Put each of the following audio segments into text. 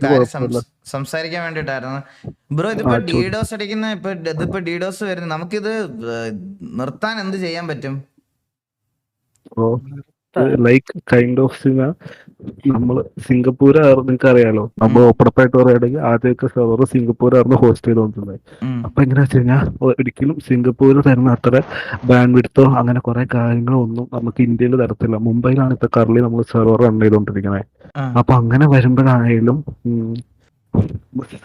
ഒരു കാര്യം കുഴപ്പമില്ല. സംസാരിക്കാൻ വേണ്ടിട്ടായിരുന്നു ബ്രോ. ഇതിപ്പോ ചോദിച്ചു. DDoS അടിക്കുന്ന ഇതിപ്പോ DDoS വരുന്നത്, നമുക്കിത് നിർത്താൻ എന്ത് ചെയ്യാൻ പറ്റും? ഓ ലൈക്ക് കൈൻഡ് ഓഫ് നമ്മള് സിംഗപ്പൂരായിരുന്നു, നിങ്ങൾക്ക് അറിയാലോ. നമ്മൾ ഓപ്പണപ്പായിട്ട് പറയുകയാണെങ്കിൽ ആദ്യമൊക്കെ സെർവർ സിംഗപ്പൂരായിരുന്നു ഹോസ്റ്റ് ചെയ്തുകൊണ്ടിരുന്നത്. അപ്പൊ എങ്ങനെയാ വെച്ച് കഴിഞ്ഞാൽ ഒരിക്കലും സിംഗപ്പൂർ തരുന്ന അത്ര ബാൻഡ് വിഡ്ത്തോ അങ്ങനെ കുറെ കാര്യങ്ങളോ ഒന്നും നമുക്ക് ഇന്ത്യയിൽ തരത്തില്ല. മുംബൈയിലാണ് ഇപ്പൊ കറലി നമ്മൾ സെർവർ റൺ ചെയ്തുകൊണ്ടിരിക്കുന്നത്. അപ്പൊ അങ്ങനെ വരുമ്പോഴായാലും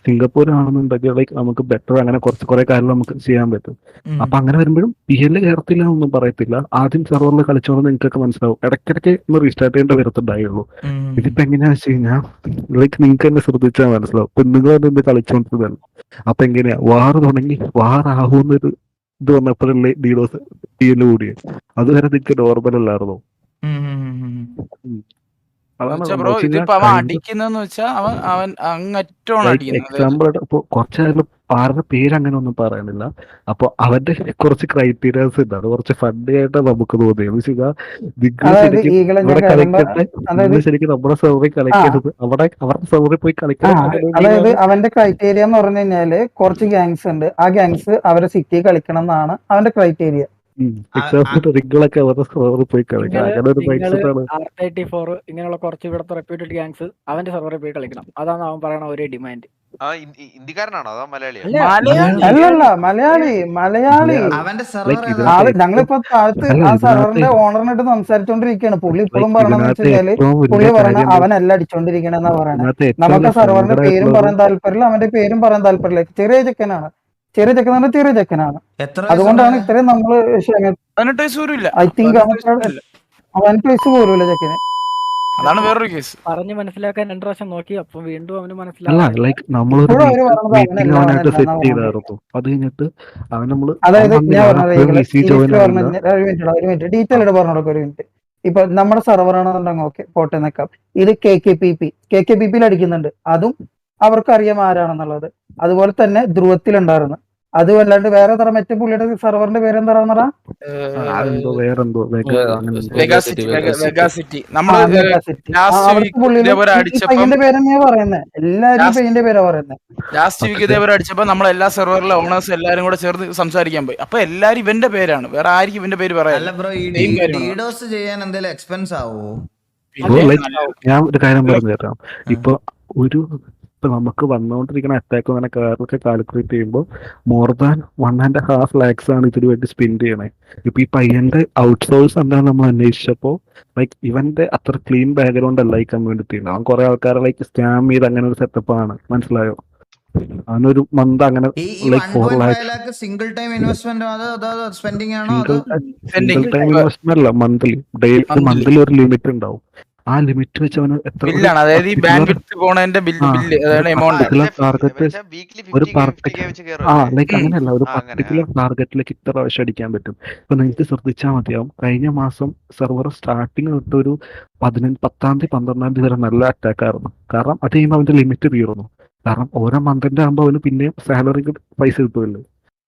സിംഗപ്പൂർ ആണെന്നുണ്ടെങ്കിൽ ലൈക്ക് നമുക്ക് ബെറ്റർ അങ്ങനെ കുറെ കാര്യങ്ങൾ നമുക്ക് ചെയ്യാൻ പറ്റും. അപ്പൊ അങ്ങനെ വരുമ്പോഴും PL കയറത്തില്ല എന്നൊന്നും പറയത്തില്ല. ആദ്യം സെർവറിൽ കളിച്ചോണ്ട് നിങ്ങൾക്കൊക്കെ മനസ്സിലാവും. ഇടയ്ക്കിടയ്ക്ക് ഒന്ന് റീസ്റ്റാർട്ട് ചെയ്യേണ്ട വരത്തുണ്ടായുള്ളൂ. ഇതിപ്പോ എങ്ങനെയാ വെച്ച് കഴിഞ്ഞാൽ ലൈക്ക് നിങ്ങൾക്ക് തന്നെ ശ്രദ്ധിച്ചാൽ മനസ്സിലാവും. പെണ്ണുങ്ങൾ നിന്ന് കളിച്ചോണ്ടിരുന്നല്ലോ. അപ്പൊ എങ്ങനെയാ വാർ തുടങ്ങി വാറാവുന്നൊരു ഇത് വന്നപ്പോഴല്ലേ DDoS PL കൂടിയത്. അതുവരെ നിങ്ങൾക്ക് നോർമൽ അല്ലായിരുന്നോ? അതാണ് ബ്രോ ഇതിപ്പോ അവൻ അടിക്കുന്നെന്ന് വെച്ചാ അവൻ അങ്ങറ്റോണ് അടിക്കുന്നത്. എക്സാമ്പിൾ ആയിട്ട് ഇപ്പൊ കുറച്ചായാലും ആരുടെ പേര് അങ്ങനെ ഒന്നും പറയുന്നില്ല. അപ്പൊ അവന്റെ കുറച്ച് ക്രൈറ്റീരിയാസ് ഉണ്ട്. അത് കുറച്ച് ഫണ്ടി ആയിട്ട് നമുക്ക് തോന്നിയത്. ഇവിടെ കളിക്കട്ടെ, നിങ്ങൾ ശരിക്കും നമ്മുടെ സെർവറിൽ കളിക്കരുത്, അവിടെ അവരുടെ സെർവറിൽ പോയി കളിക്കണം. അതായത് അവന്റെ ക്രൈറ്റീരിയ എന്ന് പറഞ്ഞു കഴിഞ്ഞാല് കുറച്ച് ഗാങ്സ് ഉണ്ട്. ആ ഗാങ്സ് അവരെ സിറ്റി കളിക്കണം എന്നാണ് അവന്റെ ക്രൈറ്റീരിയ. നിങ്ങളൊക്കെ അവരുടെ സെർവറിൽ പോയി കളിക്കണം. അങ്ങനെ ഒരു മൈൻഡ് സെറ്റ് ആണ്. R34 ഇങ്ങനെയുള്ള കുറച്ച് ഇവിടുത്തെ റെപ്യൂട്ടഡ് ഗാങ്സ് അവന്റെ സെർവറിൽ പോയി കളിക്കണം. അതാണ് അവൻ പറയണ ഒരേ ഡിമാൻഡ്. ഇന്ത്യക്കാരനാണോ അതോ മലയാളിയോ? അല്ലല്ല, മലയാളി. അവന്റെ സെർവർ ഞങ്ങളിപ്പോ താഴത്ത് ആ സെർവറിന്റെ ഓണറിനായിട്ട് സംസാരിച്ചോണ്ടിരിക്കുകയാണ്. പുള്ളി ഇപ്പോഴും പറയണെന്ന് വെച്ച് കഴിഞ്ഞാല് പുള്ളി പറഞ്ഞ അവനല്ല അടിച്ചോണ്ടിരിക്കണെന്നാ പറയണത്. നമുക്ക് സെർവറിന്റെ പേരും പറയാൻ താല്പര്യമില്ല, അവന്റെ പേരും പറയാൻ താല്പര്യമില്ല. ചെറിയ ചെക്കനാണ്. അതുകൊണ്ടാണ് ഇത്രയും നമ്മള് 18 വയസ്സ് പോലും ഇല്ല. ഐ തിങ്ക് 18 വയസ്സ് പോലുമില്ല ചെക്കന്. അതാണ് വേറൊരു കേസ്. പറഞ്ഞ് മനസ്സിലാക്കാൻ 2 പ്രാവശ്യം നോക്കി. അപ്പൊ വീണ്ടും അവന് അല്ല മനസ്സിലാവും. ലൈക്ക് നമ്മളൊരു മീറ്റിംഗ് അവനായിട്ട് സെറ്റ് ചെയ്തായിരുന്നു. അത് കഴിഞ്ഞിട്ട് അവൻ നമ്മള് അതായത് ഞാൻ പറഞ്ഞത് ഡീറ്റെയിൽ ആയിട്ട് പറഞ്ഞു കൊടുക്കും. ഒരു മിനിറ്റ്. ഇപ്പൊ നമ്മുടെ സെർവർ ആണെന്നുണ്ടെങ്കിൽ ഓക്കെ പോട്ടെ നിൽക്കാം. ഇത് KKPP അടിക്കുന്നുണ്ട്. അതും അവർക്ക് അറിയാം ആരാണെന്നുള്ളത്. അതുപോലെ തന്നെ ധ്രുവത്തിലുണ്ടായിരുന്നു. അതുമല്ലാണ്ട് വേറെ തരം മറ്റേ പുള്ളിയുടെ സെർവറിന്റെ പേരെന്താണെന്നറാ? വേറെന്തോ വെഗാസിറ്റി. നമ്മള് പയ്യന്റെ പേരെന്നെയാ പറയുന്നത്. എല്ലാരും പയ്യന്റെ പേരാ പറയുന്നത്. ലാസ്റ്റ് വീക്ക് ഇതേപോലെ അടിച്ചപ്പോ നമ്മളെല്ലാ സെർവറിലെ ഓണേഴ്സ് എല്ലാരും കൂടെ ചേർന്ന് സംസാരിക്കാൻ പോയി. അപ്പൊ എല്ലാരും ഇവന്റെ പേരാണ്, വേറെ ആർക്കും ഇവന്റെ പേര് പറയാം. DDoS ചെയ്യാൻ എന്തെങ്കിലും എക്സ്പെൻസ് ആവോ? ഞാൻ ഒരു കാര്യം പറഞ്ഞു തരാം. ഇപ്പൊ നമുക്ക് വന്നുകൊണ്ടിരിക്കുന്ന അറ്റാക്ക് അങ്ങനെ കാര്യങ്ങളൊക്കെ കാൽക്കുലേറ്റ് ചെയ്യുമ്പോൾ മോർ ദാൻ 1.5 lakhs ആണ് ഇതിനു വേണ്ടി സ്പെൻഡ് ചെയ്യണേ. ഇപ്പൊ ഈ പയ്യന്റെ ഔട്ട്സോഴ്സ് എന്താണെന്ന് നമ്മൾ അന്വേഷിച്ചപ്പോ ലൈക്ക് ഇവന്റെ അത്ര ക്ലീൻ ബാക്ക്ഗ്രൗണ്ട് അല്ല ഈ കമ്മ്യൂണിറ്റിയിൽ. അവൻ കുറെ ആൾക്കാരെ ലൈക്ക് സ്കാം ചെയ്ത് അങ്ങനെ ഒരു സെറ്റപ്പ് ആണ്. മനസ്സിലായോ? അവനൊരു മന്ത് അങ്ങനെ like 4 lakhs single time investment spending ആണോ? സിംഗിൾ ടൈം ഇൻവെസ്റ്റ്മെന്റ് അല്ല, മന്ത്ലി ഒരു ലിമിറ്റ് ഉണ്ടാവും. ആ ലിമിറ്റ് വെച്ച് അവന് എത്ര അതായത് ഈ ബാൻഡ് വിഡ്ത്ത് പോണതിന്റെ ലൈക്ക് അങ്ങനെയല്ല, ഒരു പർട്ടിക്കുലർ ടാർഗറ്റിലേക്ക് ഇത്ര പ്രാവശ്യം അടിക്കാൻ പറ്റും. ഇപ്പൊ നിങ്ങൾക്ക് ശ്രദ്ധിച്ചാൽ മതിയാവും. കഴിഞ്ഞ മാസം സെർവർ സ്റ്റാർട്ടിങ് തൊട്ട് ഒരു 10-ാം തീയതി 12-ാം തീയതി വരെ നല്ല അറ്റാക്ക് ആയിരുന്നു. കാരണം അത് കഴിയുമ്പോൾ അവന്റെ ലിമിറ്റ് തീർന്നു. കാരണം ഓരോ മന്തിന്റെ ആകുമ്പോൾ അവന് പിന്നെയും സാലറിക്ക് പൈസ കിട്ടുമല്ലോ.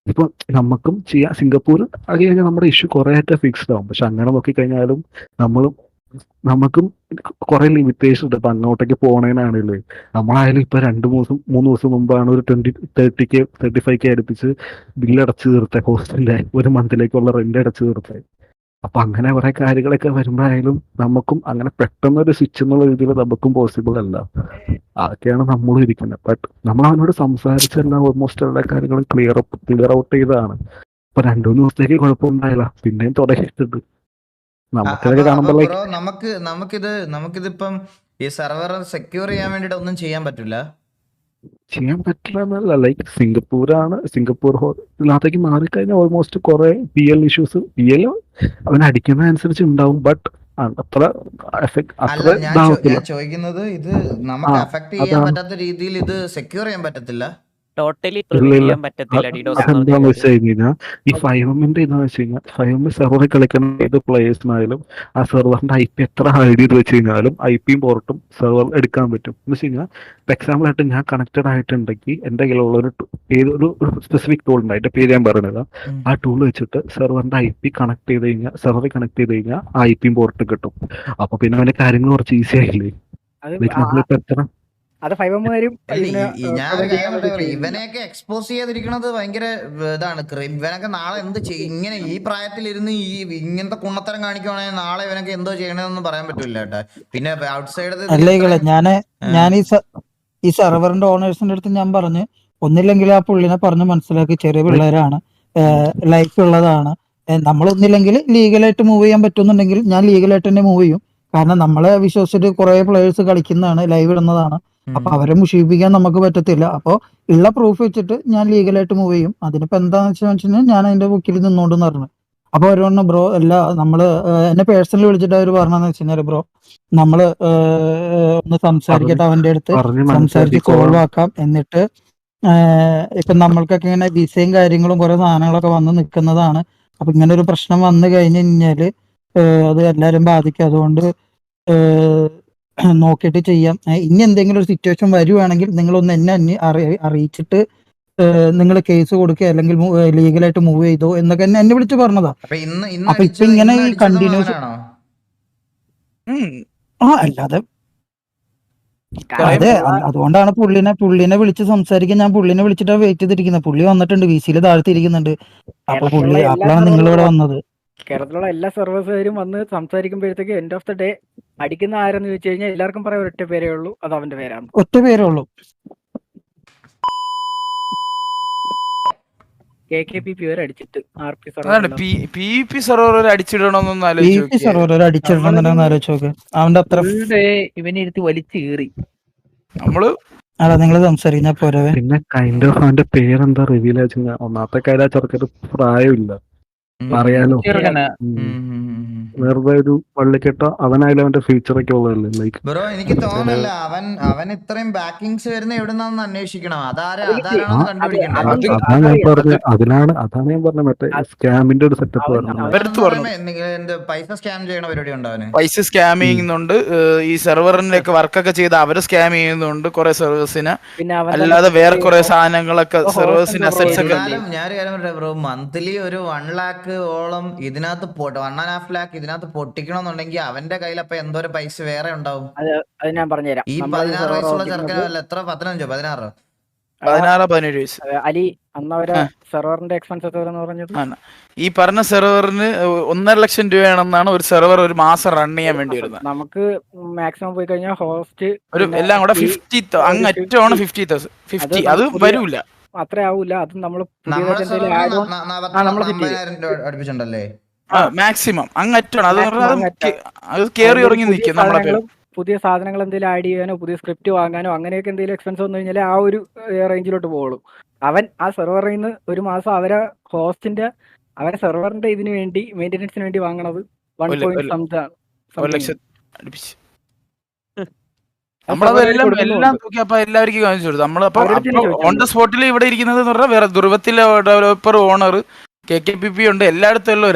ഇപ്പൊ നമുക്കും ചെയ്യാം. സിംഗപ്പൂർ അത് കഴിഞ്ഞാൽ നമ്മുടെ ഇഷ്യൂ കുറെ ആയിട്ട് ഫിക്സ്ഡ് ആവും. പക്ഷെ അങ്ങനെ നോക്കിക്കഴിഞ്ഞാലും നമുക്കും കുറെ ലിമിറ്റേഷൻ ഉണ്ട്. ഇപ്പൊ അങ്ങോട്ടേക്ക് പോണേനാണല്ലേ. നമ്മളായാലും ഇപ്പൊ 2-3 ദിവസം മുമ്പാണ് ഒരു 30K 35K അടുപ്പിച്ച് ബില്ലടച്ച് തീർത്തേ. ഹോസ്റ്റലിലെ ഒരു മന്തിലേക്കുള്ള റെന്റ് അടച്ചു തീർത്തേ. അപ്പൊ അങ്ങനെ കുറെ കാര്യങ്ങളൊക്കെ വരുമ്പോഴായാലും നമുക്കും അങ്ങനെ പെട്ടെന്നൊരു സ്വിച്ച് എന്നുള്ള രീതിയിൽ നമുക്കും പോസിബിൾ അല്ല. അതൊക്കെയാണ് നമ്മളും ഇരിക്കുന്നത്. ബട്ട് നമ്മൾ അവനോട് സംസാരിച്ചെല്ലാം ഓൾമോസ്റ്റ് എല്ലാ കാര്യങ്ങളും ക്ലിയർ ഔട്ട് ചെയ്തതാണ്. ഇപ്പൊ 2-3 ദിവസത്തേക്ക് കുഴപ്പമുണ്ടായില്ല, പിന്നെയും തുടങ്ങിയിട്ടുണ്ട്. നമുക്കിതിപ്പം ഈ സെർവർ സെക്യൂർ ചെയ്യാൻ വേണ്ടിട്ട് ഒന്നും ചെയ്യാൻ പറ്റില്ല. ചെയ്യാൻ പറ്റില്ല എന്നല്ല, ലൈക്ക് സിംഗപ്പൂർ ഇതിനകത്തേക്ക് മാറിക്കഴിഞ്ഞാൽ ഓൾമോസ്റ്റ് കുറെ PL ഇഷ്യൂസ് അവൻ അടിക്കുന്നതനുസരിച്ച് ഉണ്ടാവും. ബട്ട് അത്ര ഞാൻ ചോദിക്കുന്നത് ഇത് നമുക്ക് അഫക്ട് ചെയ്യാൻ പറ്റാത്ത രീതിയിൽ ഇത് സെക്യൂർ ചെയ്യാൻ പറ്റത്തില്ല. ടോട്ടലി അതെന്താന്ന് വെച്ച് കഴിഞ്ഞാൽ ഈ 5M ഇതെന്ന് വെച്ച് കഴിഞ്ഞാൽ 5M സെർവറിൽ കളിക്കുന്ന ഏത് പ്ലേയേഴ്സിനായാലും ആ സെർവറിന്റെ IP എത്ര ഹൈഡ് ചെയ്ത് വെച്ച് കഴിഞ്ഞാലും IPയും പോർട്ടും സെർവർ എടുക്കാൻ പറ്റും. എന്ന് വെച്ച് കഴിഞ്ഞാൽ എക്സാമ്പിൾ ആയിട്ട് ഞാൻ കണക്റ്റഡ് ആയിട്ടുണ്ടെങ്കിൽ എന്റെ കയ്യിലുള്ള ഏതൊരു സ്പെസിഫിക് ടൂൾ ഉണ്ട്, അതിന്റെ പേര് ഞാൻ പറയുന്നത്. ആ ടൂൾ വെച്ചിട്ട് സെർവറിന്റെ IP കണക്ട് ചെയ്ത് കഴിഞ്ഞാൽ സെർവറിൽ കണക്ട് ചെയ്ത് കഴിഞ്ഞാൽ ആ IPയും പോർട്ടും കിട്ടും. അപ്പൊ പിന്നെ അവന്റെ കാര്യങ്ങൾ കുറച്ച് ഈസി ആയില്ലേ. നമ്മളിപ്പോ എത്ര അത് ഫൈവന്മാരും ഞാൻ ഒരു കാര്യം പറയട്ടെ, ഇവനെയൊക്കെ എക്സ്പോസ് ചെയ്യാതിരിക്കണത് ഭയങ്കര ഇതാണ്. ഇവനൊക്കെ നാളെ എന്ത് ചെയ്യും? ഇങ്ങനെ ഈ പ്രായത്തിലിരുന്ന് ഇങ്ങനത്തെ കുണ്ണത്തരം കാണിക്കുവാണെങ്കിൽ നാളെ ഇവനൊക്കെ എന്തോ ചെയ്യണമെന്നൊന്നും പറയാൻ പറ്റില്ല കേട്ടോ. പിന്നെ ഔട്ട്സൈഡ് അല്ലേ ഞാൻ ഈ സെർവറിന്റെ ഓണേഴ്സിന്റെ അടുത്ത് ഞാൻ പറഞ്ഞു, ഒന്നില്ലെങ്കിൽ ആ പുള്ളിനെ പറഞ്ഞ് മനസ്സിലാക്കി, ചെറിയ പിള്ളേരാണ്, ലൈഫ് ഉള്ളതാണ്, നമ്മളൊന്നില്ലെങ്കിൽ ലീഗലായിട്ട് മൂവ് ചെയ്യാൻ പറ്റുന്നുണ്ടെങ്കിൽ ഞാൻ ലീഗലായിട്ട് തന്നെ മൂവ് ചെയ്യും. കാരണം നമ്മളെ വിശ്വസിച്ചിട്ട് കുറെ പ്ലേയേഴ്സ് കളിക്കുന്നതാണ്, ലൈവ് ഇടുന്നതാണ്. അപ്പൊ അവരെ മുഷിപ്പിക്കാൻ നമുക്ക് പറ്റത്തില്ല. അപ്പൊ ഉള്ള പ്രൂഫ് വെച്ചിട്ട് ഞാൻ ലീഗലായിട്ട് മൂവ് ചെയ്യും. അതിനിപ്പോ എന്താന്ന് വെച്ചാൽ ഞാൻ അതിന്റെ ബുക്കിൽ നിന്നോണ്ടെന്ന് പറഞ്ഞു. അപ്പൊ അവർ പറഞ്ഞു, ബ്രോ അല്ല, നമ്മള് എന്നെ പേഴ്സണലി വിളിച്ചിട്ട് അവർ പറഞ്ഞതെന്ന് വെച്ച് കഴിഞ്ഞാൽ, ബ്രോ നമ്മള് ഒന്ന് സംസാരിക്കട്ടെ, അവന്റെ അടുത്ത് സംസാരിച്ച് സോൾവ് ആക്കാം. എന്നിട്ട് ഇപ്പൊ നമ്മൾക്കൊക്കെ ഇങ്ങനെ വിസയും കാര്യങ്ങളും കുറെ സാധനങ്ങളൊക്കെ വന്ന് നിൽക്കുന്നതാണ്. അപ്പൊ ഇങ്ങനെ ഒരു പ്രശ്നം വന്നു കഴിഞ്ഞു കഴിഞ്ഞാല് അത് എല്ലാരും ബാധിക്കും. അതുകൊണ്ട് നോക്കിയിട്ട് ചെയ്യാം. ഇനി എന്തെങ്കിലും ഒരു സിറ്റുവേഷൻ വരുവാണെങ്കിൽ നിങ്ങളൊന്ന് എന്നെ അറിയിച്ചിട്ട് നിങ്ങൾ കേസ് കൊടുക്കുക, അല്ലെങ്കിൽ ലീഗലായിട്ട് മൂവ് ചെയ്തോ എന്നൊക്കെ എന്നെ വിളിച്ച് പറഞ്ഞതാ. അപ്പൊ ഇപ്പൊ ഇങ്ങനെ ഈ കണ്ടിന്യൂസ് അല്ലാതെ അതെ, അതുകൊണ്ടാണ് പുള്ളിനെ വിളിച്ച് സംസാരിക്കാൻ ഞാൻ പുള്ളിനെ വിളിച്ചിട്ടാ വെയിറ്റ് ചെയ്തിരിക്കുന്നത്. പുള്ളി വന്നിട്ടുണ്ട്, വിസിയിൽ താഴ്ത്തിയിരിക്കുന്നുണ്ട്. അപ്പൊ പുള്ളി അപ്പോഴാണ് നിങ്ങളിവിടെ വന്നത്. കേരളത്തിലുള്ള എല്ലാ സർവീസുകാരും വന്ന് സംസാരിക്കുമ്പോഴത്തേക്ക് എൻഡ് ഓഫ് ദ ഡേ അടിക്കുന്ന ആരെന്ന് ചോദിച്ചു കഴിഞ്ഞാൽ എല്ലാവർക്കും പറയാൻ ഒറ്റ പേരേ ഉള്ളൂ, അത് അവന്റെ പേരാണ്. ഒറ്റ പേരേ ഉള്ളൂ. KKPP വരെ അടിച്ചിട്ട് PvP സെർവർ അടിച്ചിടണമെന്നൊന്നും ആലോചിച്ച് നോക്ക്. അവന്റെ അത്ര ഇവനെ എടുത്ത് വലിച്ചു കീറി. നമ്മള് അല്ല, നിങ്ങൾ സംസാരിക്കുന്ന പോരവേ. പിന്നെ കൈൻഡ് ഓഫ് അവന്റെ പേരെന്താ റിവീൽ ആയിട്ട് ഒന്നാമത്തെ കാര്യം ചെറുക്കൊരു പ്രായമില്ല, അറിയാലോ. വെറുതെ ഒരു വള്ളിക്കെട്ടോ അവനായാലും അവന്റെ ഫ്യൂച്ചറൊക്കെ ഉള്ളതല്ലേ. ലൈക്ക് ബ്രോ എനിക്ക് തോന്നുന്നില്ല അവൻ ഇത്രയും ബാക്കിങ്സ് വരുന്ന എവിടുന്നാന്ന് അന്വേഷിക്കണം. അതാരാണെന്ന് കണ്ടുപിടിക്കണ്ടേ. അതാണ് ഞാൻ പറഞ്ഞ മറ്റേ സ്കാമിന്റെ ഒരു സെറ്റപ്പ് പൈസ സ്കാം ചെയ്യണ പരിപാടി ഉണ്ട് അവന്. പൈസ സ്കാം ചെയ്യുന്നുണ്ട്, ഈ സെർവറിന്റെ ഒക്കെ വർക്കൊക്കെ ചെയ്ത് അവര് സ്കാം ചെയ്യുന്നുണ്ട് കുറെ സർവീസിന്. അല്ലാതെ വേറെ കുറെ സാധനങ്ങളൊക്കെ സെർവേഴ്സിന് അസറ്റ്സ് ഒക്കെ. ഞാനൊരു കാര്യം പറയട്ടെ ബ്രോ, മന്ത്ലി ഒരു 1 lakh ഓളം ഇതിനകത്ത് 1.5 lakh ഇതിനകത്ത് പൊട്ടിക്കണമെന്നുണ്ടെങ്കിൽ അവന്റെ കയ്യിൽ അപ്പൊ എന്തോരം പൈസ വേറെ ഉണ്ടാവും. അത് ഞാൻ പറഞ്ഞുതരാം. ഈ 16 വയസ്സുള്ള ചെറുക്കനല്ല, എത്ര 15 16 17 വയസ്സ്. അലി അന്നവരെ സെർവറിന്റെ എക്സ്പെൻസ് എത്ര പറഞ്ഞത്? ഈ പറഞ്ഞ സെർവറിന് 1.5 ലക്ഷം രൂപയാണെന്നാണ് ഒരു സെർവർ ഒരു മാസം റൺ ചെയ്യാൻ വേണ്ടി വരുന്നത്. നമുക്ക് മാക്സിമം പോയി കഴിഞ്ഞാൽ ഹോസ്റ്റ് ഒരു എല്ലാം കൂടെ 50,000 അങ്ങറ്റമാണ് 50,000 അത് വരൂല, അത്ര ആവൂല. അത് നമ്മള് അടുപ്പിച്ചുണ്ടല്ലേ മാക്സിമം അങ്ങറ്റാണ്. അത് കേറി ഇറങ്ങി നിൽക്കും. നമ്മുടെ പുതിയ സാധനങ്ങൾ എന്തെങ്കിലും ആഡ് ചെയ്യാനോ പുതിയ സ്ക്രിപ്റ്റ് വാങ്ങാനോ അങ്ങനെയൊക്കെ എന്തെങ്കിലും എക്സ്പെൻസ് വന്നു കഴിഞ്ഞാൽ ആ ഒരു റേഞ്ചിലോട്ട് പോകുള്ളൂ. അവൻ ആ സെർവറിൽ നിന്ന് ഒരു മാസം അവരെ സെർവറിന്റെ ഇതിന് വേണ്ടി മെയിൻ്റെനൻസിന് വേണ്ടി വാങ്ങണത് 1.5 ലക്ഷം. നമ്മളതെല്ലാം തൂക്കിയപ്പോ എല്ലാവർക്കും കാണിച്ചു കൊടുത്തു. നമ്മളപ്പോ ഓൺ ദ സ്പോട്ടിൽ ഇവിടെ ഇരിക്കുന്നത് എന്ന് പറഞ്ഞാൽ വേറെ ധ്രുവത്തിലെ ഡെവലപ്പർ ഓണർ KKPP ഉണ്ട്, എല്ലായിടത്തും ഉള്ളവർ.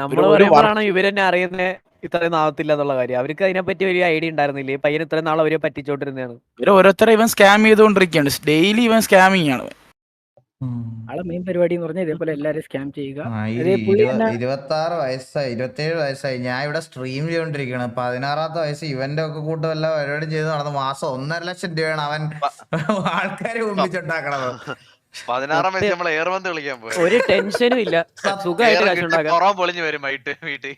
അവര് പറഞ്ഞു ഇവരെന്നെ അറിയുന്ന ഇത്രയും നാളത്തില്ല എന്നുള്ള കാര്യം. അവർക്ക് അതിനെപ്പറ്റി ഒരു ഐഡിയ ഉണ്ടായിരുന്നില്ലേ? പയ്യൻ ഇത്രയും നാൾ അവരെ പറ്റിച്ചോണ്ടിരുന്നതാണ്. ഇവർ ഓരോരുത്തരെ ഇവൻ സ്കാം ചെയ്തുകൊണ്ടിരിക്കുകയാണ്. ഡെയിലി ഇവൻ സ്കാമിങ് ആണ്. ആളെ മെയിൻ പരിപാടി എന്ന് പറഞ്ഞാൽ ഇതേപോലെ എല്ലാരും സ്കാം ചെയ്യുക. 26 വയസ്സായി 27 വയസ്സായി ഞാൻ ഇവിടെ സ്ട്രീം ചെയ്തോണ്ടിരിക്കുകയാണ്. 16ാമത്തെ വയസ്സ് ഇവന്റെ ഒക്കെ കൂട്ടം വല്ല പരിപാടി ചെയ്ത് നടന്ന മാസം 1.5 ലക്ഷം രൂപയാണ് അവൻ ആൾക്കാരെ ഒന്നിച്ചുണ്ടാക്കണത്. 16 വയസ്സ് നമ്മളെ ഏർവന്ത് കളിക്കാൻ പോയി, ഒരു ടെൻഷനും ഇല്ല, സുഖമായിട്ട് കാശുണ്ടാക്കാം. പൊളിഞ്ഞു വരും വീട്ടിൽ.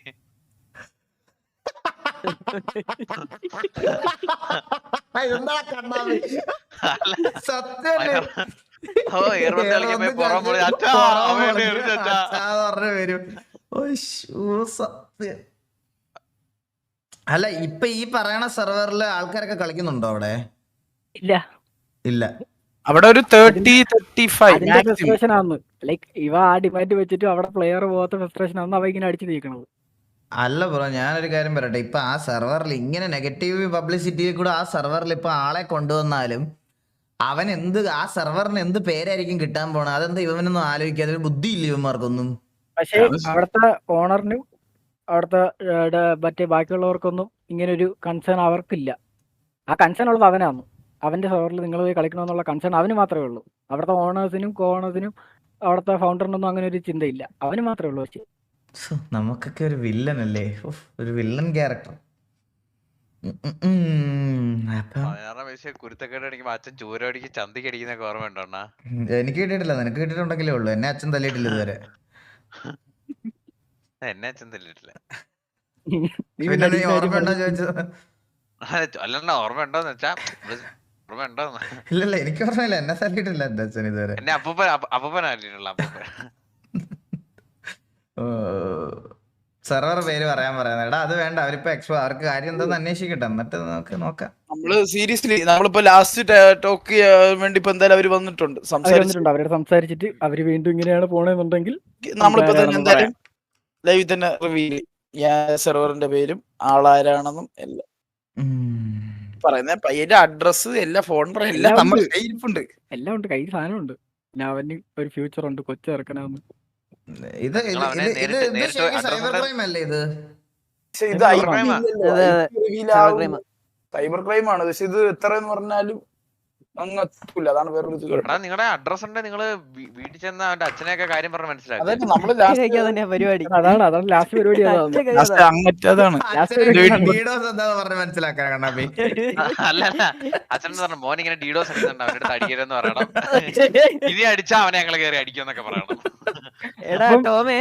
അല്ല ഇപ്പൊ ഈ പറയണ സെർവറില് ആൾക്കാരൊക്കെ കളിക്കുന്നുണ്ടോ അവിടെ? ഇല്ല അവിടെ ഒരു 30-35 ആണ്. ലൈക്ക് ഇവ ആ ഡിമാൻഡ് വെച്ചിട്ട് അവിടെ പ്ലെയർ പോകാത്ത ഫ്രസ്ട്രേഷൻ ആണ് അവ ഇങ്ങനെ അടിച്ചു നീക്കണത്. അല്ല ബ്രോ, ഞാനൊരു കാര്യം പറയട്ടെ. ഇപ്പൊ ആ സെർവറിൽ ഇങ്ങനെ നെഗറ്റീവ് പബ്ലിസിറ്റിയിൽ കൂടെ ആ സെർവറിൽ ഇപ്പൊ ആളെ കൊണ്ടുവന്നാലും അവൻ ആ സെർവറിന് എന്ത് പേരായിരിക്കും കിട്ടാൻ പോണത്? അതെന്താ ഇവനൊന്നും ആലോചിക്കാതെ ബുദ്ധി ഇല്ല ഇവന്മാർക്കൊന്നും. പക്ഷെ അവിടുത്തെ ഓണറിനും അവിടുത്തെ മറ്റേ ബാക്കിയുള്ളവർക്കൊന്നും ഇങ്ങനെ ഒരു കൺസേൺ അവർക്കില്ല. ആ കൺസേൺ ഉള്ളത് അവനാണ്. അവന്റെ സെർവറിൽ നിങ്ങൾ പോയി കളിക്കണമെന്നുള്ള കൺസേൺ അവന് മാത്രമേ ഉള്ളൂ. അവിടുത്തെ ഓണേഴ്സിനും കോണേഴ്സിനും അവിടുത്തെ ഫൗണ്ടറിനൊന്നും അങ്ങനെ ഒരു ചിന്തയില്ല. അവന് മാത്രമേ ഉള്ളൂ. പക്ഷേ നമുക്കൊക്കെ ഒരു വില്ലൻ അല്ലേ, ഒരു വില്ലൻ ക്യാരക്ടർ. അപ്പം 16 വയസ്സിൽ കുരുത്തക്കേട് അടിക്കുമ്പോ അച്ഛൻ ചൂരടിക്ക് ചന്തിക്ക് അടിക്കുന്നൊക്കെ ഓർമ്മ ഉണ്ടോ അണ്ണാ? എനിക്ക് കിട്ടിയിട്ടില്ല, നിനക്ക് കിട്ടിയിട്ടുണ്ടെങ്കിലേ ഉള്ളൂ. എന്നെ അച്ഛൻ തല്ലിയിട്ടില്ല ഇതുവരെ. എന്നെ അച്ഛൻ തല്ലിട്ടില്ല. പിന്നെ നീ ഓർമ്മയുണ്ടോ ചോദിച്ചത്? അല്ലണ്ണ ഓർമ്മ ഉണ്ടോന്ന് വെച്ചാ ഓർമ്മ ഉണ്ടോന്ന്. ഇല്ലല്ല, എനിക്ക് ഓർമ്മയില്ല, എന്നെ തല്ലിയിട്ടില്ല എന്റെ അച്ഛൻ ഇതുവരെ. എന്നെ അപ്പൂപ്പനായിട്ടുള്ള അപ്പൂപ്പൻ. സെർവർ പേര് പറയാൻ പറയുന്നത്. എടാ അത് വേണ്ട, അവരിപ്പോ അവർക്ക് കാര്യം എന്താന്ന് അന്വേഷിക്കട്ടെ, എന്നിട്ട് നമുക്ക് നോക്കാം. നമ്മള് സീരിയസ്ലി നമ്മളിപ്പോ ലാസ്റ്റ് ടോക്ക് ചെയ്യാൻ വേണ്ടി ഇപ്പൊ എന്തായാലും അവര് വന്നിട്ടുണ്ട് സംസാരിച്ചിട്ടുണ്ട്. അവരോട് സംസാരിച്ചിട്ട് അവര് വീണ്ടും ഇങ്ങനെയാണ് പോണെന്നുണ്ടെങ്കിൽ നമ്മളിപ്പോ തന്നെ ആരാണെന്ന് എന്തായാലും ലൈവിൽ തന്നെ റിവീൽ സെർവറിന്റെ പേരും ആളാരാണെന്നും എല്ലാം പറയുന്ന പയ്യന്റെ അഡ്രസ് എല്ലാ ഫോൺ നമ്പർ എല്ലാം നമ്മുടെ കയ്യിലിപ്പുണ്ട്. എല്ലാം ഉണ്ട്, കയ്യിൽ സാധനം ഉണ്ട്. പിന്നെ അവന് ഒരു ഫ്യൂച്ചർ ഉണ്ട്, കൊച്ചു ഇറക്കണമെന്ന്. ഇത് സൈബർ ക്രൈം അല്ലേ ഇത്? പക്ഷെ ഇത് സൈബർ ക്രൈം ആണ്. പക്ഷെ ഇത് എത്രയെന്ന് പറഞ്ഞാലും അങ്ങ് എത്തൂല. അതാണ് വേറൊരു ഇത്. എടാ നിങ്ങളുടെ അഡ്രസ് ഉണ്ട്, നിങ്ങള് വീട്ടിൽ ചെന്ന അവന്റെ അച്ഛനെയൊക്കെ കാര്യം പറഞ്ഞ് മനസ്സിലാക്കി. അതായത് നമ്മള് ലാസ്റ്റ് പരിപാടി അതാണ് ലാസ്റ്റ് പരിപാടി. അങ്ങറ്റതാണ് പറഞ്ഞ് മനസ്സിലാക്കാൻ കണ്ണാപ്പി. അല്ല അച്ഛൻ പറഞ്ഞു മോൻ ഇങ്ങനെ ഡീഡോസ് അടിക്കുന്നുണ്ട്, അവന്റെ അടുത്ത് അടിക്കരുതെന്ന് പറയണം. ഇനി അടിച്ചാ അവനെ ഞങ്ങള് കയറി അടിക്കുമെന്നൊക്കെ പറയണം. എടാ ടോമേ,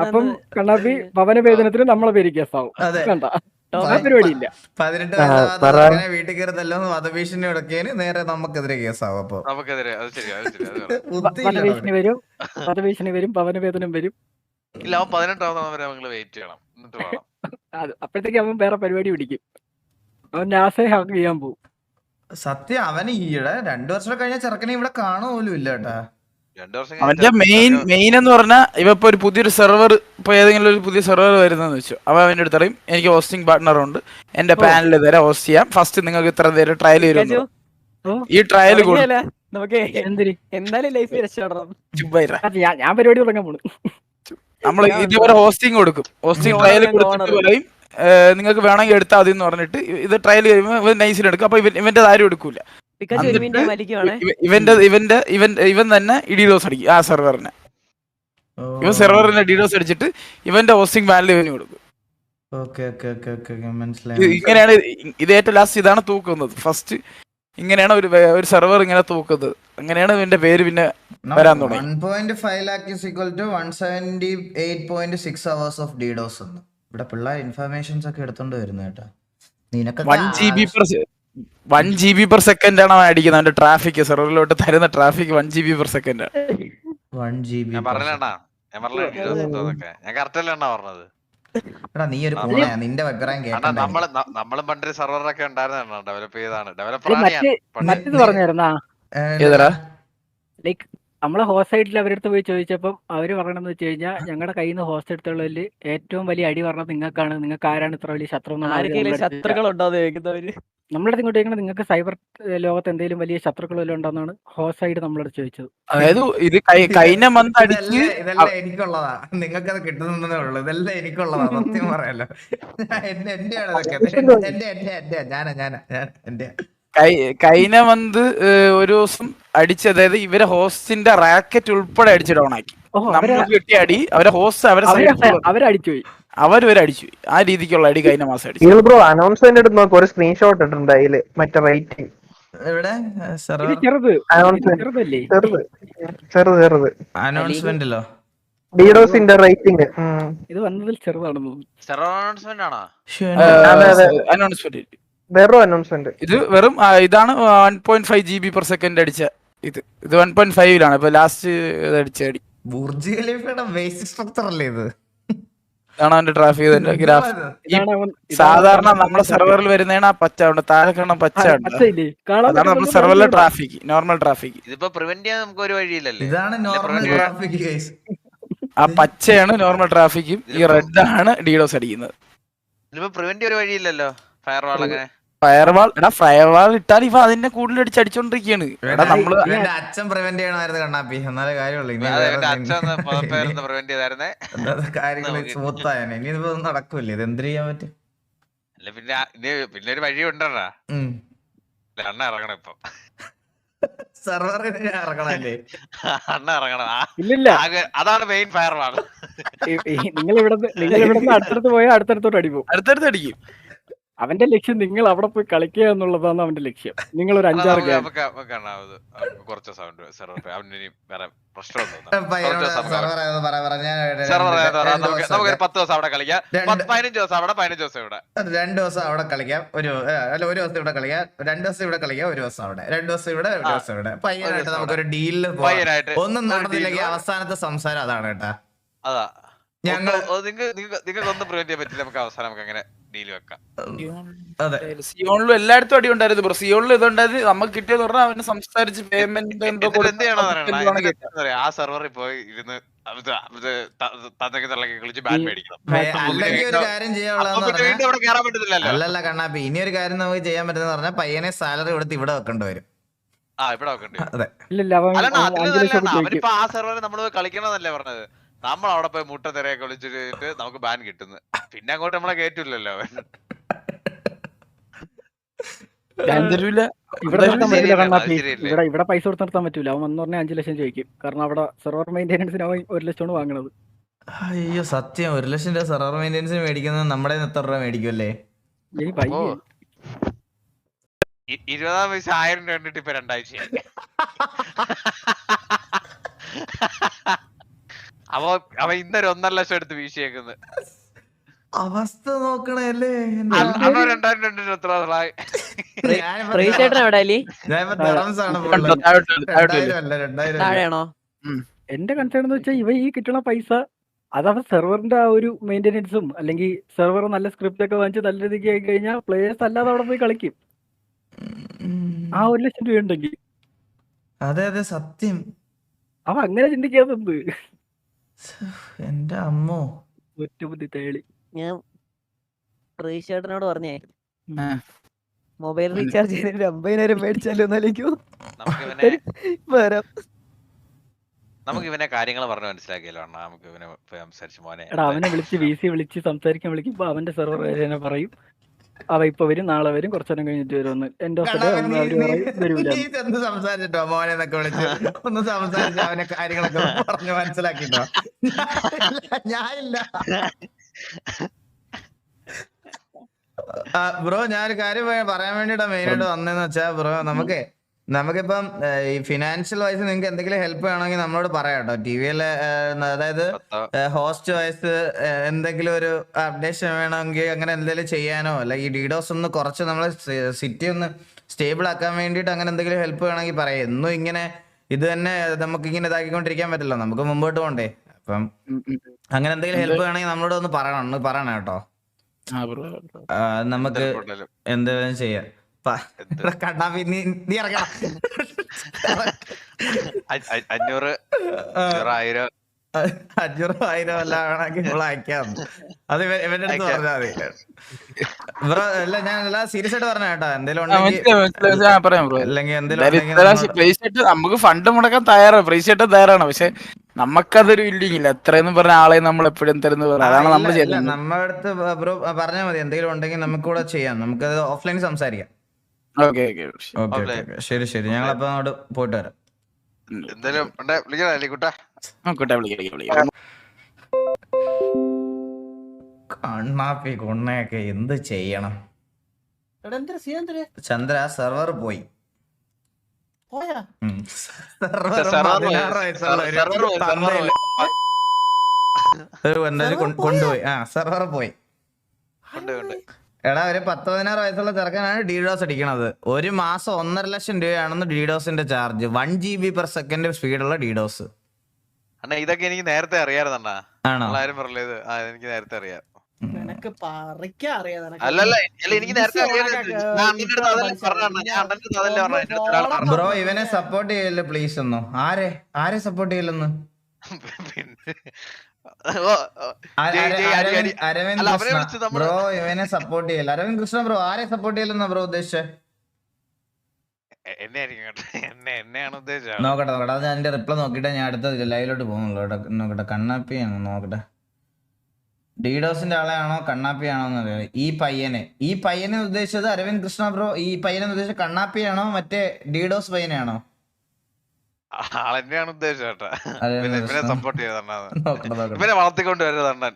അപ്പം കണ്ണാപ്പി ഭവന വേദനത്തിന് നമ്മളെ പേര് കേസാവും. വേണ്ട, പരിപാടിയില്ല. 18 വയസ്സാവാതെ വീട്ടിൽ കയറത്തല്ലോ വധഭീഷണി ഉടക്കിയതിന് നേരെ നമുക്കെതിരെ കേസാവും. അപ്പൊ നമുക്കെതിരെ അത് ശരി. വധഭീഷണി വരും, ഭവന വേദനം വരും. ഇല്ല, അവൻ 18 ആവുന്നവരെ ഞങ്ങള് വെയിറ്റ് ചെയ്യണം, എന്നിട്ട് വേണം. അപ്പോഴത്തേക്ക് അവൻ വേറെ പരിപാടി പിടിക്കും. അവൻ നാസയെ ഹാക്ക് ചെയ്യാൻ പോകും. സത്യം, അവന് ഈയിടെ 2 വർഷം കഴിഞ്ഞ ചെറുക്കനെ ഇവിടെ കാണുപോലും ഇല്ല കേട്ടാ. 2 വർഷം അവന്റെ മെയിൻ എന്ന് പറഞ്ഞാൽ ഇവ ഒരു പുതിയൊരു സെർവർ ഇപ്പൊ ഏതെങ്കിലും ഒരു പുതിയ സെർവർ വരുന്നതെന്ന് വെച്ചു. അവ അവന്റെ അടുത്ത് പറയും എനിക്ക് ഹോസ്റ്റിംഗ് പാർട്ട്ണർ ഉണ്ട്, എന്റെ പാനലിൽ തരെ ഹോസ്റ്റ് ചെയ്യാം, ഫസ്റ്റ് നിങ്ങൾക്ക് ഇത്ര നേരം ട്രയൽ വരുന്നു. ഈ ട്രയൽ നമുക്ക് എന്തായാലും ലൈഫ് രക്ഷപ്പെടണം. ഞാൻ പരിപാടി തുടങ്ങാൻ പോണു. നമ്മൾ ഇതുവരെ ഹോസ്റ്റിംഗ് കൊടുക്കും. ഹോസ്റ്റിംഗ് ട്രയൽ കൊടുത്തിട്ട് പറയും നിങ്ങൾക്ക് വേണമെങ്കിൽ എടുത്താൽ മതി എന്ന് പറഞ്ഞിട്ട് ഇത് ട്രയൽ കഴിയുമ്പോൾ നൈസിൽ എടുക്കും. അപ്പൊ ഇവന്റെ ആരും എടുക്കൂല. ഇവൻ തന്നെ ഡീഡോസ് അടിക്കും ആ സെർവറിനെ. ഇവൻ സെർവറിനെ ഡീഡോസ് അടിച്ചിട്ട് ഇവന്റെ ഹോസ്റ്റിംഗ് പാനൽ ഇവന് കൊടുക്കും. ഇങ്ങനെയാണ് ഇത് ഏറ്റവും ലാസ്റ്റ് ഇതാണ് തൂക്കുന്നത്. ഫസ്റ്റ് ഇങ്ങനെയാണ് ഒരു സെർവർ ഇങ്ങനെ തൂക്കുന്നത്. അങ്ങനെയാണ് ഇവന്റെ പേര് പിന്നെ വരാൻ തുടങ്ങി. 1.5 lakh is equal to 178.6 hours of DDoS. ഇവിടെ പിള്ളേർ ഇൻഫർമേഷൻസ് ഒക്കെ എടുത്തോണ്ട് വരുന്നു കേട്ടാ. 1 GB per second ആണ് അവൻ അടിക്കുന്നത്. അവന്റെ ട്രാഫിക് സെർവറിലോട്ട് തരുന്ന ട്രാഫിക് 1 GB per second ആണ്. 1 GB. ഞാൻ പറഞ്ഞ ഞാൻ കറക്റ്റ് അല്ല പറഞ്ഞത്. നീ ഒരു നിന്റെ അഭിപ്രായം കേട്ടോ. നമ്മളും പണ്ടൊരു സെർവറൊക്കെ ഉണ്ടായിരുന്ന ഡെവലപ്പ് ചെയ്താണ്. മറ്റേത് പറഞ്ഞായിരുന്നാ ലൈക്ക് നമ്മളെ ഹോസ്റ്റ് സൈഡിൽ അവരടുത്ത് പോയി ചോദിച്ചപ്പം അവര് പറയണെന്ന് വെച്ച് കഴിഞ്ഞാൽ ഞങ്ങളുടെ കയ്യിൽ നിന്ന് ഹോസ്റ്റ് എടുത്തുള്ളതിൽ ഏറ്റവും വലിയ അടി പറഞ്ഞത് നിങ്ങൾക്കാണ്, നിങ്ങൾക്ക് ആരാണ് ഇത്ര വലിയ ശത്രു. നമ്മളടുത്ത് ഇങ്ങോട്ട് ചോദിക്കുന്നത് നിങ്ങൾക്ക് സൈബർ ലോകത്ത് എന്തെങ്കിലും വലിയ ശത്രുക്കൾ വല്ലതും ഉണ്ടോന്നാണ് ഹോസ്റ്റ് സൈഡ് നമ്മളടുത്ത് ചോദിച്ചത്. അതായത് ഇത് കഴിഞ്ഞ മന്ത് അടിച്ച് ഇതെല്ലാം എനിക്കുള്ളതാ, നിങ്ങൾക്കത് കിട്ടുന്നതേ ഉള്ളൂ. ഇതെല്ലാം എനിക്കുള്ളതാ, സത്യം പറയാലോ. എന്റെയാണ് എന്റെ കഴിഞ്ഞ മന്ത് ഒരു ദിവസം അടിച്ച്, അതായത് ഇവരെ ഹോസ്റ്റിന്റെ റാക്കറ്റ് ഉൾപ്പെടെ അടിച്ച് ഡൗൺ ആക്കി. നമുക്ക് കിട്ടിയ അടി അവരെ ഹോസ്റ്റ് അവരടിച്ചുപോയി, അവര് അടിച്ചു. ആ രീതിക്കുള്ള അടി കഴിഞ്ഞ മാസം അടിച്ചു. ബ്രോ അനൗൺസ്മെന്റ് എടുത്ത് നോക്ക്, ഒരു സ്ക്രീൻഷോട്ട് ഇട്ടിട്ടുണ്ട് അതില് മറ്റേ റേറ്റിംഗ്. ചെറുത് അനൗൺസ്മെന്റിലോ ഡീഡോസിന്റെ റേറ്റിംഗ് ഇത് വന്നതിൽ ചെറുതാണെന്ന് അനൗൺസ്മെന്റ്. വെറും അനൗൺസ്മെന്റ്. ഇത് വെറും ഇതാണ് 1.5 GB per second അടിച്ച ഇത് 1.5 ഇപ്പൊ ലാസ്റ്റ് അടിച്ച അടി. ബുർജ് ഖലീഫയുടെ ബേസിക് സ്ട്രക്ചർ അല്ലേ ഇത്? ഇതാണ് അവന്റെ ട്രാഫിക് ഗ്രാഫ്. സാധാരണ നമ്മുടെ സെർവറിൽ വരുന്നതാണ് ആ പച്ച, താഴെ കാണാൻ പച്ച. അതാണ് നമ്മുടെ സെർവറിലെ ട്രാഫിക്, നോർമൽ ട്രാഫിക്. ഇതിപ്പോ പ്രിവെന്റ് ചെയ്യാൻ നമുക്ക് ഒരു വഴിയില്ലല്ലോ. ഇതാണ് നോർമൽ ട്രാഫിക് ഗയ്സ്. ആ പച്ചയാണ് നോർമൽ ട്രാഫിക്കും, ഈ റെഡ് ആണ് ഡീഡോസ് അടിക്കുന്നത്. ഇതിപ്പോ പ്രിവെന്റ് ഒരു വഴിയില്ലല്ലോ. ഫയർവാൾ അങ്ങനെ ഫയർവാൾ ഇട്ടാൽ ഇവ അതിന്റെ കൂടുതൽ അടിച്ചോണ്ടിരിക്കുകയാണ്. നമ്മള് അച്ഛൻ പ്രിവെന്റ് ചെയ്യണമായിരുന്നു കണ്ണാപ്പി, എന്നാലേ കാര്യമുള്ളൂ. കാര്യങ്ങൾ സ്മൂത്തായ ഇനി ഇതിപ്പോ നടക്കൂല്ലേ, ഇത് എന്ത് ചെയ്യാൻ പറ്റും? പിന്നെ ഒരു വഴി ഉണ്ടടാ, അണ്ണ ഇറങ്ങണം ഇപ്പൊ സെർവറിന് ഇറങ്ങണല്ലേ, അണ്ണ ഇറങ്ങണം. ഇല്ലില്ല, അതാണ് മെയിൻ ഫയർവാൾ. നിങ്ങൾ ഇവിടെ അടുത്തടുത്ത് പോയാൽ അടുത്തടുത്തോട്ട് അടിക്കും. അടുത്തടുത്ത് അടിക്കും. അവന്റെ ലക്ഷ്യം നിങ്ങൾ അവിടെ പോയി കളിക്കുക എന്നുള്ളതാണ് അവന്റെ ലക്ഷ്യം. നിങ്ങൾ ഒരു 5-6 ഗ്യാങ് കുറച്ച് സൗണ്ട് സെർവർ അവന് ഇനി വേറെ പ്രശ്നമൊന്നും പയ്യനോട് സെർവർ നമുക്കൊരു 10 ദിവസം അവിടെ കളിക്കാം, 15 ദിവസം അവിടെ, 15 ദിവസം ഇവിടെ. 2 ദിവസം അവിടെ കളിക്കാം, ഒരു ദിവസം ഇവിടെ കളിക്കാം, 2 ദിവസം ഇവിടെ കളിക്കാം, ഒരു ദിവസം അവിടെ, 2 ദിവസം ഇവിടെ, ഒരു ദിവസം ഇവിടെ. പയ്യനായിട്ട് നമുക്കൊരു ഡീലില് പയ്യനായിട്ട് ഒന്നും നടന്നില്ലെങ്കിൽ അവസാനത്തെ സംസാരം അതാണ് കേട്ടാ. അതാ ഞങ്ങൾ നിങ്ങൾക്ക് ഒന്നും പ്രിവെന്റ് ചെയ്യാൻ പറ്റില്ല, നമുക്ക് അവസാനം നമുക്ക് അങ്ങനെ ഡീൽ വെക്കാം. അതെ സിയോണിലും എല്ലായിടത്തും അടി ഉണ്ടായിരുന്നു ബ്രോ. സിയോണിലും ഇതുണ്ടായത് നമുക്ക് കിട്ടിയെന്ന് പറഞ്ഞാൽ അവന് സംസാരിച്ച് പേയ്മെന്റ് എന്തോ എന്ത് ചെയ്യണമെന്ന് ആ സെർവറിൽ പോയി ഇരുന്ന് തന്നൊക്കെ തള്ളക്കി കളിച്ച് ബാൻ മേടിക്കണം. അല്ലെങ്കിൽ ഒരു കാര്യം ചെയ്യാനുള്ളതെന്ന് പറഞ്ഞാൽ വീണ്ടും അവിടെ കയറാൻ പറ്റത്തില്ലല്ലോ. അല്ലല്ല കണ്ണാപ്പി, ഇനി ഒരു കാര്യം നമുക്ക് ചെയ്യാൻ പറ്റുന്ന പറഞ്ഞാൽ പയ്യനെ സാലറി കൊടുത്ത് ഇവിടെ വെക്കേണ്ടി വരും. ഇവിടെ വെക്കേണ്ടി വരും. അതെ ഇല്ലില്ല, അവൻ അല്ല 5 ലക്ഷം രൂപ ചോദിക്കും. അവനിപ്പോ ആ സെർവറിൽ നമ്മൾ കളിക്കണമെന്നല്ലേ പറഞ്ഞത്. നമ്മൾ അവിടെ പോയി മുട്ട തിരയൊക്കെ വിളിച്ചിട്ട് നമുക്ക് ബാൻ കിട്ടുന്നു, പിന്നെ അങ്ങോട്ട് നമ്മളെ കേറ്റില്ലല്ലോ അവൻ. ഞാൻ തരൂല. ഇവിടെ നിർത്താൻ പറ്റില്ല കണ്ണാപ്പി. ശരിയല്ലേ? ഇവിടെ പൈസ കൊടുത്ത് നിർത്താൻ പറ്റൂല. അവൻ വന്ന് പറഞ്ഞാൽ 5 ലക്ഷം ചോദിക്കും. കാരണം അവിടെ സെർവർ മെയിൻ്റെനൻസിന് അവൻ 1 ലക്ഷമാണ് വാങ്ങണത്. അയ്യോ സത്യം, 1 ലക്ഷം രൂപ സെർവർ മെയിൻ്റെനൻസിന് മേടിക്കുന്നത് നമ്മുടെ എത്ര രൂപ മേടിക്കുമല്ലേ? ഇനി പയ്യെ 20-ാം വയസ്സ് 1000 രൂപ കണ്ടിട്ട് ഇപ്പൊ 2 ആഴ്ചയായി. അവ ഇന്നൊരു 1.5 ലക്ഷം എടുത്ത് വീശിയേക്കുന്നത്. അവസ്ഥ നോക്കണല്ലേ. 2000 കണ്ടിട്ട് എത്ര നാളായി? താഴെയാണോ? എന്റെ കൺസേൺ എന്ന് വെച്ചാൽ ഇവ ഈ കിട്ടണ പൈസ അതവൻ സെർവറിന്റെ ആ ഒരു മെയിൻ്റെനൻസും അല്ലെങ്കിൽ സെർവർ നല്ല സ്ക്രിപ്റ്റ് ഒക്കെ വാങ്ങിച്ച് നല്ല രീതിക്ക് ആയി കഴിഞ്ഞാൽ പ്ലേയേഴ്സ് അല്ലാതെ അവിടെ പോയി കളിക്കും. ആ 1 ലക്ഷം രൂപ ഉണ്ടെങ്കിൽ അതെ അതെ സത്യം. അവ അങ്ങനെ ചിന്തിക്കാതെന്ത് എന്റെ അമ്മോ. ഒറ്റ ബുദ്ധി തേളി. ഞാൻ റീഷേട്ടനോട് പറഞ്ഞേ മൊബൈൽ റീചാർജ് ചെയ്തിട്ട് 50,000 മേടിച്ചാലോ എന്നാലേക്കോ വരാം. നമുക്ക് ഇവനെ കാര്യങ്ങൾ പറഞ്ഞ് മനസ്സിലാക്കിയല്ലോ അണ്ണാ. നമുക്ക് ഇവനെ സംസാരിച്ച് മോനെ എടാ അവനെ വിളിച്ച് VC വിളിച്ച് സംസാരിക്കാൻ വിളിക്കുമ്പോ അവന്റെ സെർവർ തന്നെ പറയും അവ ഇപ്പൊ വരും, നാളെ വരും, കുറച്ചേരം കഴിഞ്ഞിട്ട് വരുമെന്ന്. എന്റെ സംസാരിച്ചിട്ടോ മോനെ എന്നൊക്കെ വിളിച്ച് ഒന്ന് സംസാരിച്ചോ, അവനെ കാര്യങ്ങളൊക്കെ പറഞ്ഞ് മനസ്സിലാക്കിട്ടോ. ഞാനില്ല ബ്രോ, ഞാനൊരു കാര്യം പറയാൻ വേണ്ടിട്ടാ മെയിനായിട്ട് വന്നതെന്ന് വെച്ചാ ബ്രോ, നമുക്കിപ്പം ഈ ഫിനാൻഷ്യൽ വൈസ് നിങ്ങൾക്ക് എന്തെങ്കിലും ഹെൽപ്പ് വേണമെങ്കിൽ നമ്മളോട് പറയാട്ടോ. TVയിലെ അതായത് ഹോസ്റ്റ് വൈസ് എന്തെങ്കിലും ഒരു അപ്ഡേഷൻ വേണമെങ്കിൽ അങ്ങനെ എന്തെങ്കിലും ചെയ്യാനോ അല്ല ഈ DDoS ഒന്ന് കുറച്ച് നമ്മളെ സിറ്റി ഒന്ന് സ്റ്റേബിൾ ആക്കാൻ വേണ്ടിയിട്ട് അങ്ങനെ എന്തെങ്കിലും ഹെൽപ്പ് വേണമെങ്കിൽ പറയാം. എന്നും ഇങ്ങനെ ഇത് തന്നെ നമുക്ക് ഇങ്ങനെ ഇതാക്കിക്കൊണ്ടിരിക്കാൻ പറ്റില്ല, നമുക്ക് മുമ്പോട്ട് പോകണ്ടേ. അപ്പം അങ്ങനെ എന്തെങ്കിലും ഹെൽപ്പ് വേണമെങ്കിൽ നമ്മളോട് ഒന്ന് പറയണം കേട്ടോ. നമുക്ക് എന്തെങ്കിലും ചെയ്യാം. 500 500,000 എല്ലാം വേണമെങ്കിൽ നമ്മൾ അയക്കാം. അത് ഇവന്റെ അടുത്ത് പറഞ്ഞാൽ മതി ബ്രോ. അല്ല ഞാൻ എല്ലാം സീരിയസ് ആയിട്ട് പറഞ്ഞ കേട്ടോ. എന്തെങ്കിലും നമുക്ക് ഫണ്ട് മുടക്കാൻ തയ്യാറാണ്, പക്ഷെ നമുക്കതൊരു ഇല്ലില്ല. എത്രയെന്ന് പറഞ്ഞ ആളെ നമ്മൾ എപ്പോഴും തരുന്ന അതാണ് നമ്മൾ ചെയ്യുന്നത്. നമ്മുടെ അടുത്ത് ബ്രോ പറഞ്ഞാൽ മതി, എന്തെങ്കിലും ഉണ്ടെങ്കിൽ നമുക്ക് കൂടെ ചെയ്യാം. നമുക്കത് ഓഫ്ലൈനിൽ സംസാരിക്കാം. ശരി ശരി, ഞങ്ങൾ അപ്പൊ അങ്ങോട്ട് പോയിട്ട് വരാം. കണ്ണാപ്പി കൊണ്ണയൊക്കെ എന്ത് ചെയ്യണം. ചന്ദ്ര സെർവർ പോയി. കൊണ്ടുപോയി. സെർവർ പോയി. എടാ ഒരു 10-16 വയസ്സുള്ള ചെറുക്കനാണ് DDoS അടിക്കണത്. ഒരു മാസം 1.5 ലക്ഷം രൂപയാണെന്ന് DDoSന്റെ ചാർജ്. 1 GB/s സ്പീഡുള്ള DDoS. അണ്ണാ ഇതൊക്കെ എനിക്ക് നേരത്തെ അറിയാറുണ്ടോ? ആരും പറഞ്ഞത് എനിക്ക് നേരത്തെ അറിയാം. അല്ലല്ല എനിക്ക് നേരത്തെ ബ്രോ ഇവനെ സപ്പോർട്ട് ചെയ്യല്ലേ പ്ലീസ്. ഒന്നോ ആരെ സപ്പോർട്ട് ചെയ്യലെന്ന്. അരവിന്ദ് കൃഷ്ണ ബ്രോ ഇവനെ സപ്പോർട്ട് ചെയ്യല്ല. അരവിന്ദ് കൃഷ്ണ ബ്രോ ആരെ സപ്പോർട്ട് ചെയ്യലെന്നാ ബ്രോ ഉദ്ദേശിച്ചത്? നോക്കട്ടെ അത് ഞാൻ റിപ്ലൈ നോക്കിട്ടെ ഞാൻ അടുത്ത ലൈവിലോട്ട് പോകുന്നുള്ളൂ. നോക്കട്ടെ കണ്ണാപ്പിയാണോ നോക്കട്ടെ. DDoSന്റെ ആളെയാണോ കണ്ണാപ്പിയാണോ എന്നറിയാം. ഈ പയ്യനെ ഉദ്ദേശിച്ചത് അരവിന്ദ് കൃഷ്ണ ബ്രോ. ഈ പയ്യനെ ഉദ്ദേശിച്ചത് കണ്ണാപ്പിയാണോ മറ്റേ DDoS പയ്യനെയാണോ? ആളെന്നെയാണ് ഉദ്ദേശിച്ചത് കേട്ടാ. ഇവനെ സപ്പോർട്ട് ചെയ്തണ്ണ, ഇവനെ വളർത്തിക്കൊണ്ട് വരുന്നത് അണ്ണൻ.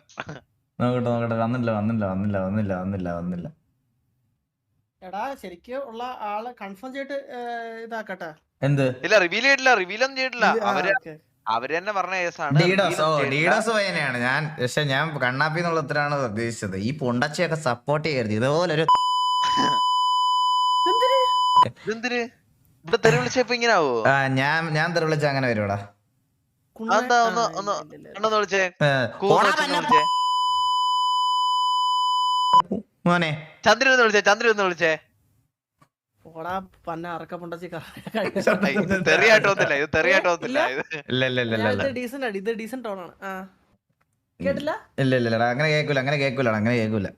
നോക്കട്ടെ വന്നില്ല. എടാ ശരിക്കും ഉള്ള ആള് കൺഫേം ചെയ്തിട്ട് ഇതാക്കട്ടെ. എന്ത് ഇല്ല റിവീൽ ചെയ്തിട്ടില്ല, റിവീലൊന്നും ചെയ്തിട്ടില്ല. അവര് തന്നെ പറഞ്ഞ കേസാണ്. ഡീഡോസ് പയ്യനെയാണ് ഞാൻ. പക്ഷെ ഞാൻ കണ്ണാപ്പി എന്നുള്ള ഉത്തരാണ് ഉദ്ദേശിച്ചത്. ഈ പൊണ്ടച്ചയൊക്കെ സപ്പോർട്ട് ചെയ്യരുത്. ഇതുപോലൊരു എന്തിന് ഇവിടെ തെറി വിളിച്ചപ്പോ ഇങ്ങനെ ആവോ? ഞാൻ തെറി വിളിച്ച അങ്ങനെ വരുവാടാ. എന്താ ഒന്ന് വിളിച്ചേ മോനെ ചന്ദ്രൻ ഒന്ന് വിളിച്ചേ, ചന്ദ്രൻ ഒന്ന് വിളിച്ചേ. ഓടാ പന്ന അറക്ക പൊണ്ടച്ചി തെറിയായിട്ട് വന്നില്ല, ഇത് തെറിയായിട്ട് വന്നില്ല. ഇല്ല ഡീസന്റ് ആണ്, ഇത് ഡീസന്റ് ടോണാണ്. കേട്ടില്ല? ഇല്ല അങ്ങനെ കേക്കൂല.